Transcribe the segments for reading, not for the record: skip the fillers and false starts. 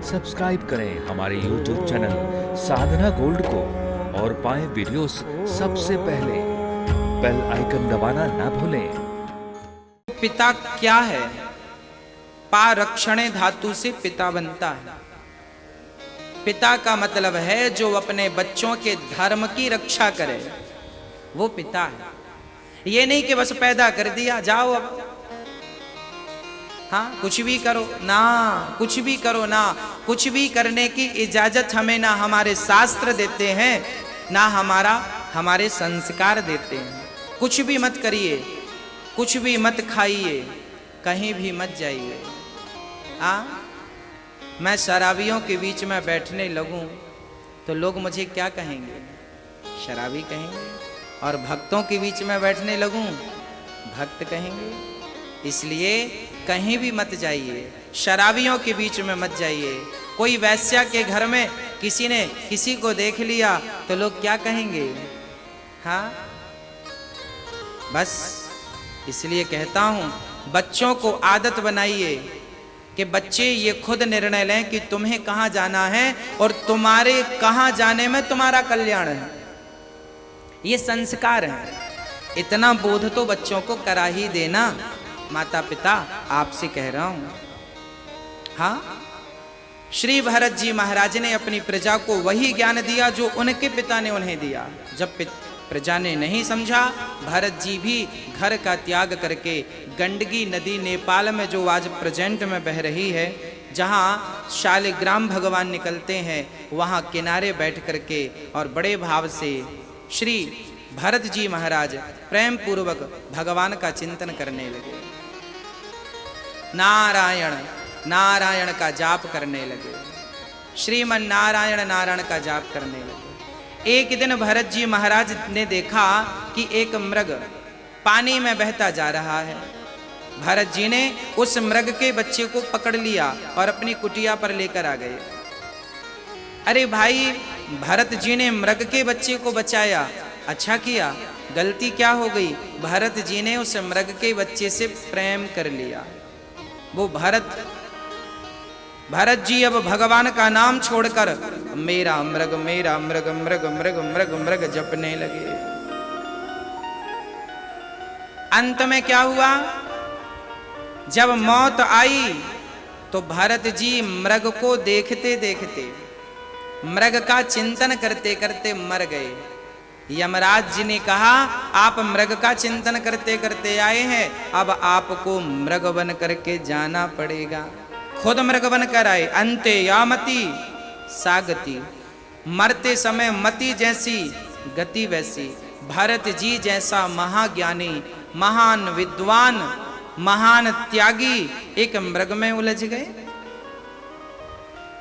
Subscribe करें हमारे YouTube channel साधना gold को और पाएं वीडियोस सबसे पहले। बेल आइकन दबाना ना भूलें। पिता क्या है? पारक्षणे धातु से पिता बनता है। पिता का मतलब है जो अपने बच्चों के धर्म की रक्षा करे, वो पिता है। ये नहीं कि बस पैदा कर दिया जाओ अब, हाँ कुछ भी करो ना, कुछ भी करो ना, कुछ भी करने की इजाजत हमें ना हमारे शास्त्र देते हैं ना हमारे संस्कार देते हैं। कुछ भी मत करिए, कुछ भी मत खाइए, कहीं भी मत जाइए। मैं शराबियों के बीच में बैठने लगूं तो लोग मुझे क्या कहेंगे? शराबी कहेंगे। और भक्तों के बीच में बैठने लगूं, भक्त कहेंगे। इसलिए कहीं भी मत जाइए, शराबियों के बीच में मत जाइए। कोई वैश्या के घर में किसी ने किसी को देख लिया तो लोग क्या कहेंगे? हाँ, बस इसलिए कहता हूं बच्चों को आदत बनाइए कि बच्चे ये खुद निर्णय लें कि तुम्हें कहां जाना है और तुम्हारे कहां जाने में तुम्हारा कल्याण है। ये संस्कार है। इतना बोध तो बच्चों को करा ही देना। माता पिता आपसे कह रहा हूं। हाँ, श्री भरत जी महाराज ने अपनी प्रजा को वही ज्ञान दिया जो उनके पिता ने उन्हें दिया। जब प्रजा ने नहीं समझा, भरत जी भी घर का त्याग करके गंडकी नदी नेपाल में जो आज प्रेजेंट में बह रही है, जहाँ शालिग्राम भगवान निकलते हैं, वहाँ किनारे बैठ करके और बड़े भाव से श्री भरत जी महाराज प्रेम पूर्वक भगवान का चिंतन करने लगे। नारायण नारायण का जाप करने लगे। श्रीमन नारायण नारायण का जाप करने लगे। एक दिन भरत जी महाराज ने देखा कि एक मृग पानी में बहता जा रहा है। भरत जी ने उस मृग के बच्चे को पकड़ लिया और अपनी कुटिया पर लेकर आ गए। अरे भाई, भरत जी ने मृग के बच्चे को बचाया, अच्छा किया। गलती क्या हो गई? भरत जी ने उस मृग के बच्चे से प्रेम कर लिया। वो भरत जी अब भगवान का नाम छोड़कर मेरा मृग मेरा मृग मृग मृग मृग मृग जपने लगे। अंत में क्या हुआ? जब मौत आई तो भरत जी मृग को देखते देखते, मृग का चिंतन करते करते मर गए। यमराज जी ने कहा, आप मृग का चिंतन करते करते आए हैं, अब आपको मृग बन करके जाना पड़ेगा। खुद मृग बन कर आए। अंते यामति सागति, मरते समय मति जैसी गति वैसी। भरत जी जैसा महाज्ञानी, महान विद्वान, महान त्यागी एक मृग में उलझ गए।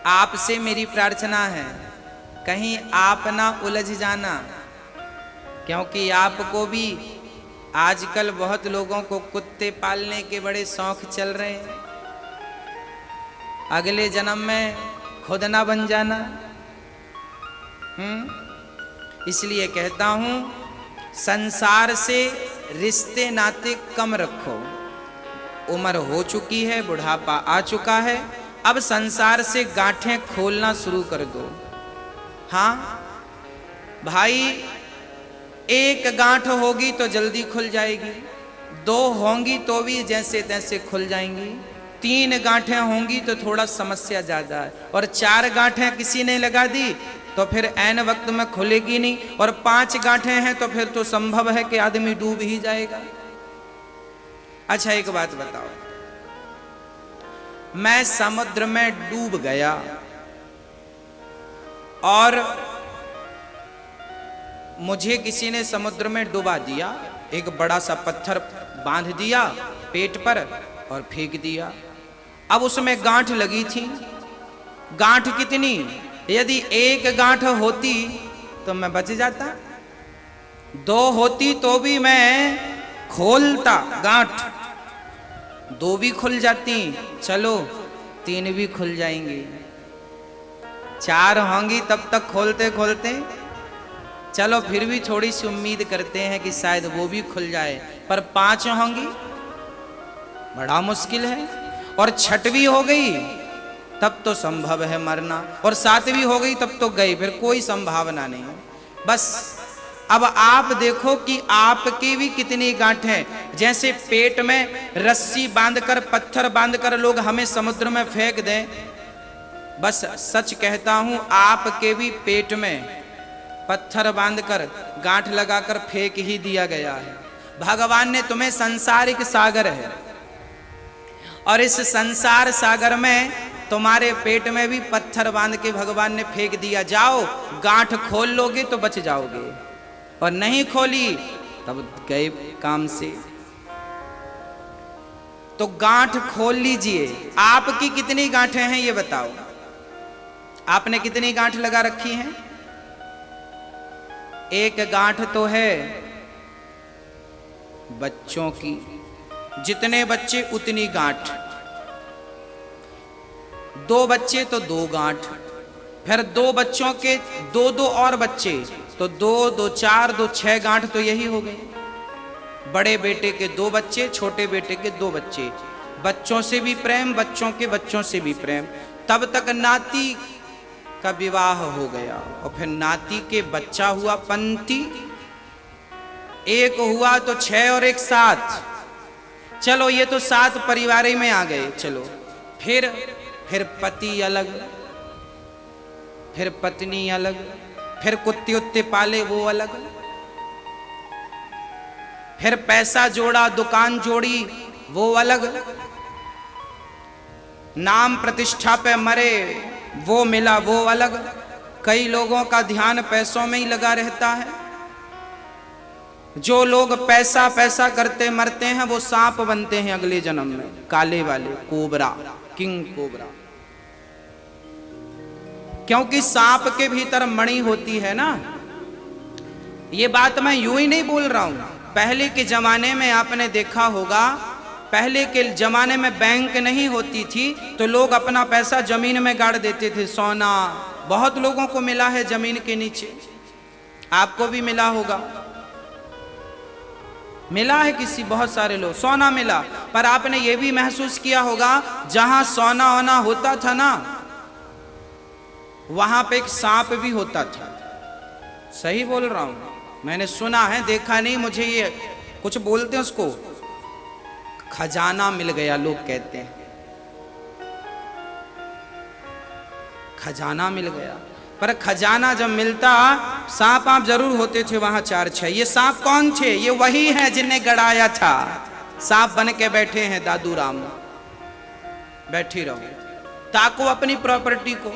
आपसे मेरी प्रार्थना है, कहीं आप ना उलझ जाना, क्योंकि आपको भी आजकल बहुत लोगों को कुत्ते पालने के बड़े शौक चल रहे हैं। अगले जन्म में खुद ना बन जाना। इसलिए कहता हूं, संसार से रिश्ते नाते कम रखो। उम्र हो चुकी है, बुढ़ापा आ चुका है, अब संसार से गांठें खोलना शुरू कर दो। हाँ भाई, एक गांठ होगी तो जल्दी खुल जाएगी, 2 होंगी तो भी जैसे तैसे खुल जाएंगी, 3 गांठें होंगी तो थोड़ा समस्या ज्यादा है, और 4 गांठें किसी ने लगा दी तो फिर ऐन वक्त में खुलेगी नहीं, और 5 गांठें हैं तो फिर तो संभव है कि आदमी डूब ही जाएगा। अच्छा एक बात बताओ, मैं समुद्र में डूब गया और मुझे किसी ने समुद्र में डुबा दिया, एक बड़ा सा पत्थर बांध दिया पेट पर और फेंक दिया। अब उसमें गांठ लगी थी। गांठ कितनी? यदि 1 गांठ होती तो मैं बच जाता, 2 होती तो भी मैं खोलता गांठ, 2 भी खुल जाती, चलो 3 भी खुल जाएंगी, 4 होंगी तब तक खोलते खोलते, चलो फिर भी थोड़ी सी उम्मीद करते हैं कि शायद वो भी खुल जाए, पर 5 होंगी, बड़ा मुश्किल है। और 6वीं हो गई तब तो संभव है मरना, और 7वीं हो गई तब तो गई, फिर कोई संभावना नहीं है। बस अब आप देखो कि आपकी भी कितनी गांठें हैं। जैसे पेट में रस्सी बांधकर, पत्थर बांधकर लोग हमें समुद्र में फेंक दें, बस सच कहता हूं आपके भी पेट में पत्थर बांधकर, गांठ लगाकर फेंक ही दिया गया है। भगवान ने तुम्हें संसारिक सागर है, और इस संसार सागर में तुम्हारे पेट में भी पत्थर बांध के भगवान ने फेंक दिया। जाओ गांठ खोल लोगे तो बच जाओगे, और नहीं खोली तब गए काम से। तो गांठ खोल लीजिए। आपकी कितनी गांठें हैं ये बताओ, आपने कितनी गांठ लगा रखी हैं? एक गांठ तो है बच्चों की, जितने बच्चे उतनी गांठ, 2 बच्चे तो 2 गांठ, फिर 2 बच्चों के 2-2 और बच्चे तो 2-2 4 2 6 गांठ, तो यही हो गई। बड़े बेटे के 2 बच्चे, छोटे बेटे के 2 बच्चे, बच्चों से भी प्रेम, बच्चों के बच्चों से भी प्रेम। तब तक नाती का विवाह हो गया, और फिर नाती के बच्चा हुआ पंती, एक हुआ तो 6 और एक 7। चलो ये तो 7 परिवार में आ गए। चलो फिर पति अलग, फिर पत्नी अलग, फिर कुत्ते उत्ते पाले वो अलग, फिर पैसा जोड़ा, दुकान जोड़ी वो अलग, नाम प्रतिष्ठा पे मरे वो मिला वो अलग। कई लोगों का ध्यान पैसों में ही लगा रहता है। जो लोग पैसा पैसा करते मरते हैं वो सांप बनते हैं अगले जन्म में, काले वाले, कोबरा, किंग कोबरा। क्योंकि सांप के भीतर मणि होती है ना। ये बात मैं यूं ही नहीं बोल रहा हूं। पहले के जमाने में आपने देखा होगा, पहले के जमाने में बैंक नहीं होती थी तो लोग अपना पैसा जमीन में गाड़ देते थे। सोना बहुत लोगों को मिला है जमीन के नीचे, आपको भी मिला होगा, मिला है किसी, बहुत सारे लोग सोना मिला। पर आपने ये भी महसूस किया होगा जहां सोना होना होता था ना, वहां पे एक सांप भी होता था। सही बोल रहा हूं, मैंने सुना है, देखा नहीं। मुझे ये कुछ बोलते हैं उसको खजाना मिल गया, लोग कहते हैं खजाना मिल गया। पर खजाना जब मिलता, सांप आप जरूर होते थे वहां 4-6। ये सांप कौन थे? ये वही है जिन्हें गड़ाया था। सांप बन के बैठे हैं दादू राम। बैठी रहो, ताको अपनी प्रॉपर्टी को।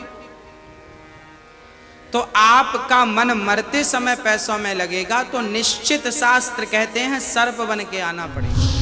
तो आपका मन मरते समय पैसों में लगेगा तो निश्चित शास्त्र कहते हैं सर्प बन के आना पड़ेगा।